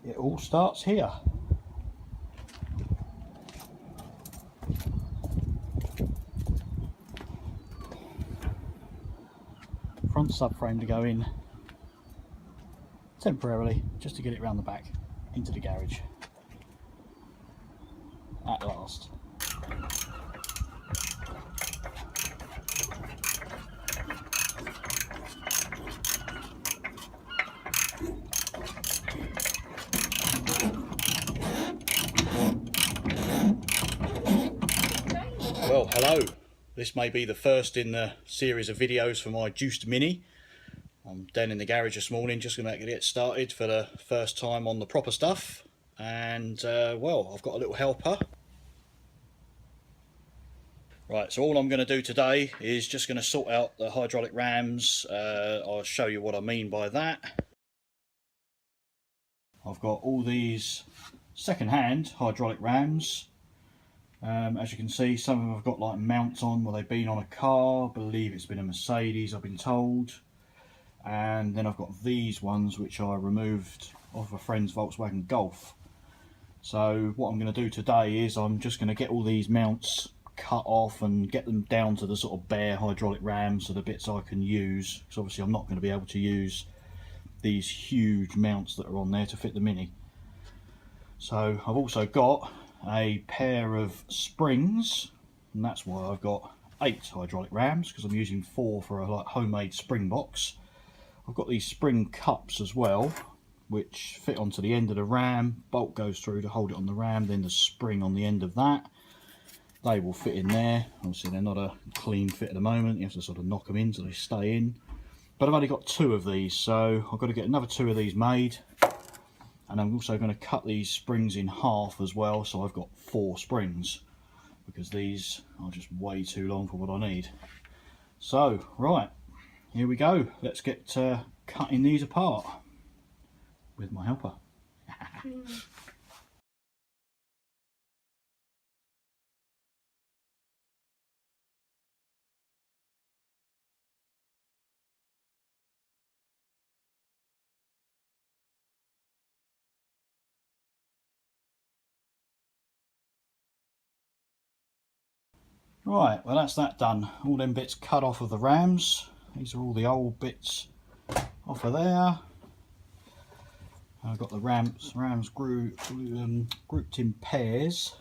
it all starts here. Front subframe to go in temporarily, just to get it around the back into the garage at last. Well, hello. This may be the first in the series of videos for my juiced Mini. I'm down in the garage this morning, just going to get started for the first time on the proper stuff. And well, I've got a little helper. Right, so all I'm going to do today is just going to sort out the hydraulic rams. I'll show you what I mean by that. I've got all these second-hand hydraulic rams. As you can see, some of them have got like mounts on where they've been on a car. I believe it's been a Mercedes, I've been told. And then I've got these ones which I removed off a friend's Volkswagen Golf. So what I'm going to do today is I'm just going to get all these mounts cut off and get them down to the sort of bare hydraulic rams, so the bits I can use. Because obviously I'm not going to be able to use these huge mounts that are on there to fit the Mini. So I've also got a pair of springs, and that's why I've got 8 hydraulic rams, because I'm using 4 for a like homemade spring box. I've got these spring cups as well, which fit onto the end of the ram. Bolt goes through to hold it on the ram, then the spring on the end of that. They will fit in there. Obviously they're not a clean fit at the moment, you have to sort of knock them in so they stay in. But I've only got 2 of these, so I've got to get another 2 of these made. And I'm also going to cut these springs in half as well, so I've got 4 springs, because these are just way too long for what I need. So, right, here we go. Let's get cutting these apart with my helper. Right, well that's that done. All them bits cut off of the rams. These are all the old bits off of there. I've got the rams grouped in pairs.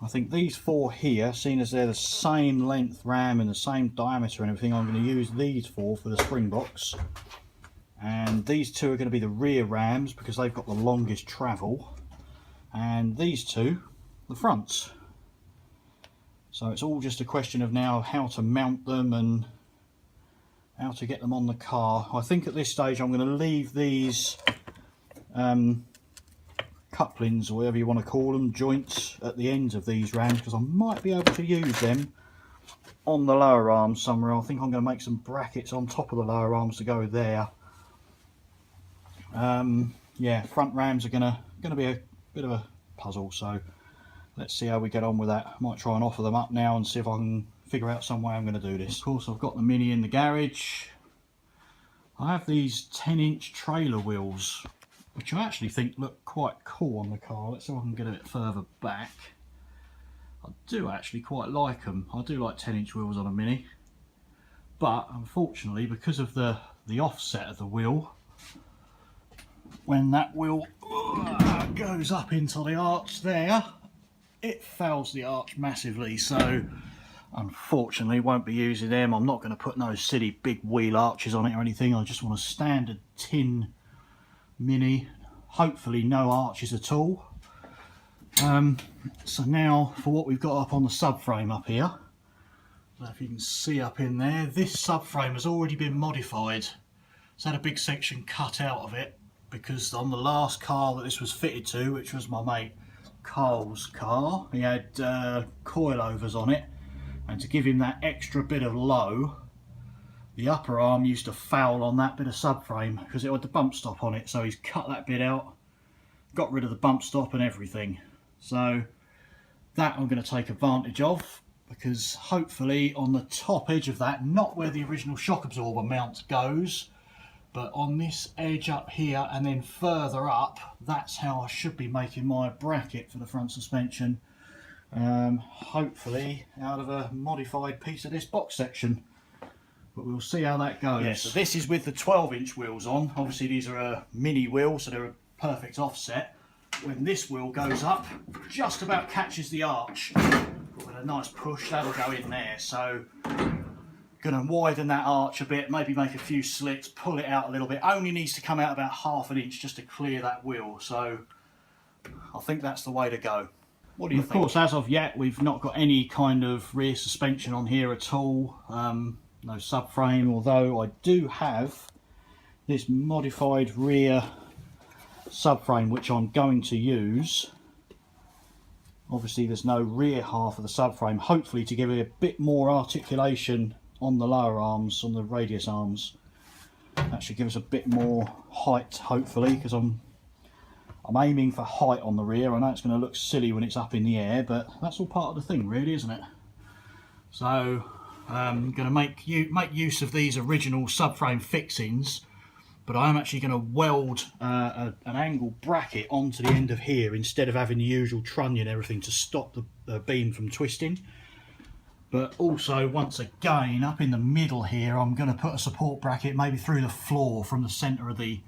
I think these 4 here, seeing as they're the same length ram and the same diameter and everything, I'm going to use these 4 for the spring box. And these 2 are going to be the rear rams because they've got the longest travel. And these 2, the fronts. So it's all just a question of now how to mount them and how to get them on the car. I think at this stage I'm going to leave these couplings, or whatever you want to call them, joints at the ends of these rams, because I might be able to use them on the lower arms somewhere. I think I'm going to make some brackets on top of the lower arms to go there. Yeah, front rams are going to be a bit of a puzzle, so let's see how we get on with that. I might try and offer them up now and see if I can figure out some way I'm going to do this. Of course, I've got the Mini in the garage. I have these 10-inch trailer wheels, which I actually think look quite cool on the car. Let's see if I can get a bit further back. I do actually quite like them. I do like 10-inch wheels on a Mini. But unfortunately, because of the offset of the wheel, when that wheel goes up into the arch there, it fouls the arch massively, so unfortunately won't be using them. I'm not going to put no silly big wheel arches on it or anything. I just want a standard tin Mini, hopefully no arches at all. So now for what we've got up on the subframe up here. So if you can see up in there, this subframe has already been modified. It's had a big section cut out of it because on the last car that this was fitted to, which was my mate Carl's car, he had coilovers on it, and to give him that extra bit of low, the upper arm used to foul on that bit of subframe because it had the bump stop on it, so he's cut that bit out, got rid of the bump stop and everything. So that I'm going to take advantage of, because hopefully on the top edge of that, not where the original shock absorber mount goes, but on this edge up here and then further up, that's how I should be making my bracket for the front suspension. Hopefully out of a modified piece of this box section, but we'll see how that goes. Yeah, so this is with the 12-inch wheels on. Obviously these are a mini wheel, so they're a perfect offset. When this wheel goes up, just about catches the arch, but with a nice push that'll go in there. So going to widen that arch a bit, maybe make a few slits, pull it out a little bit. Only needs to come out about ½ an inch just to clear that wheel. So I think that's the way to go. What do you think? Of course, as of yet, we've not got any kind of rear suspension on here at all. No subframe, although I do have this modified rear subframe which I'm going to use. Obviously there's no rear half of the subframe, hopefully to give it a bit more articulation on the lower arms, on the radius arms. That should give us a bit more height, hopefully, because I'm aiming for height on the rear. I know it's going to look silly when it's up in the air, but that's all part of the thing really, isn't it? So I'm going to make use of these original subframe fixings, but I'm actually going to weld an angle bracket onto the end of here instead of having the usual trunnion and everything to stop the beam from twisting. But also, once again, up in the middle here, I'm going to put a support bracket maybe through the floor from the centre of the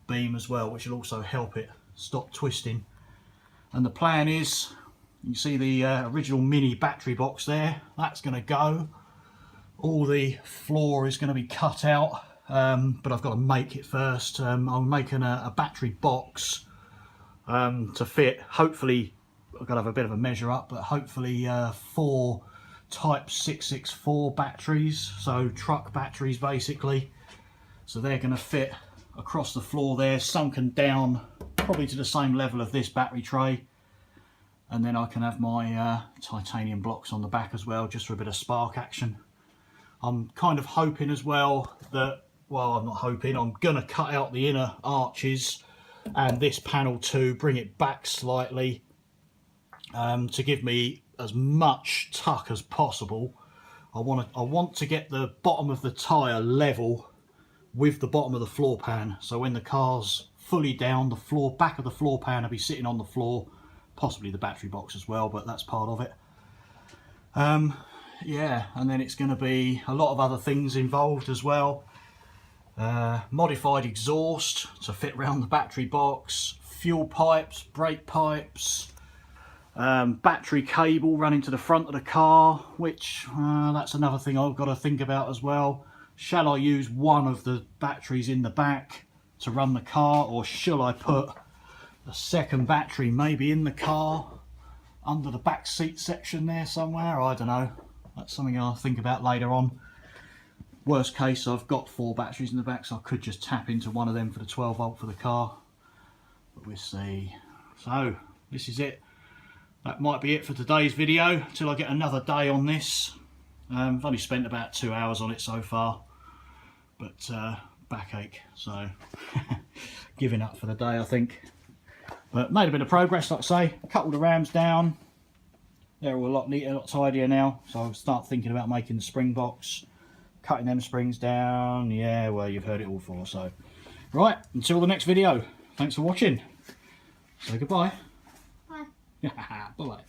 beam as well, which will also help it stop twisting. And the plan is, you see the original mini battery box there, that's going to go. All the floor is going to be cut out, but I've got to make it first. I'm making a battery box to fit, hopefully, I've got to have a bit of a measure up, but hopefully 4 type 664 batteries, so truck batteries basically. So they're going to fit across the floor there, sunken down probably to the same level of this battery tray, and then I can have my titanium blocks on the back as well, just for a bit of spark action. I'm kind of hoping as well that, well, I'm not hoping, I'm going to cut out the inner arches and this panel too, bring it back slightly to give me as much tuck as possible. I want to get the bottom of the tyre level with the bottom of the floor pan, so when the car's fully down, the back of the floor pan will be sitting on the floor, possibly the battery box as well, but that's part of it. Yeah, and then it's going to be a lot of other things involved as well. Modified exhaust to fit around the battery box, fuel pipes, brake pipes, battery cable running to the front of the car, which that's another thing I've got to think about as well. Shall I use one of the batteries in the back to run the car, or shall I put a second battery maybe in the car under the back seat section there somewhere? I don't know. That's something I'll think about later on. Worst case, I've got 4 batteries in the back, so I could just tap into one of them for the 12 volt for the car, but we'll see. So this is it. That might be it for today's video till I get another day on this. I've only spent about 2 hours on it so far, but backache, so giving up for the day I think. But made a bit of progress, like I say. Coupled the rams down, they're all a lot neater, a lot tidier now, so I'll start thinking about making the spring box, cutting them springs down. Yeah, well, you've heard it all before. So right, until the next video, thanks for watching. Say goodbye. Bye. Bye bye.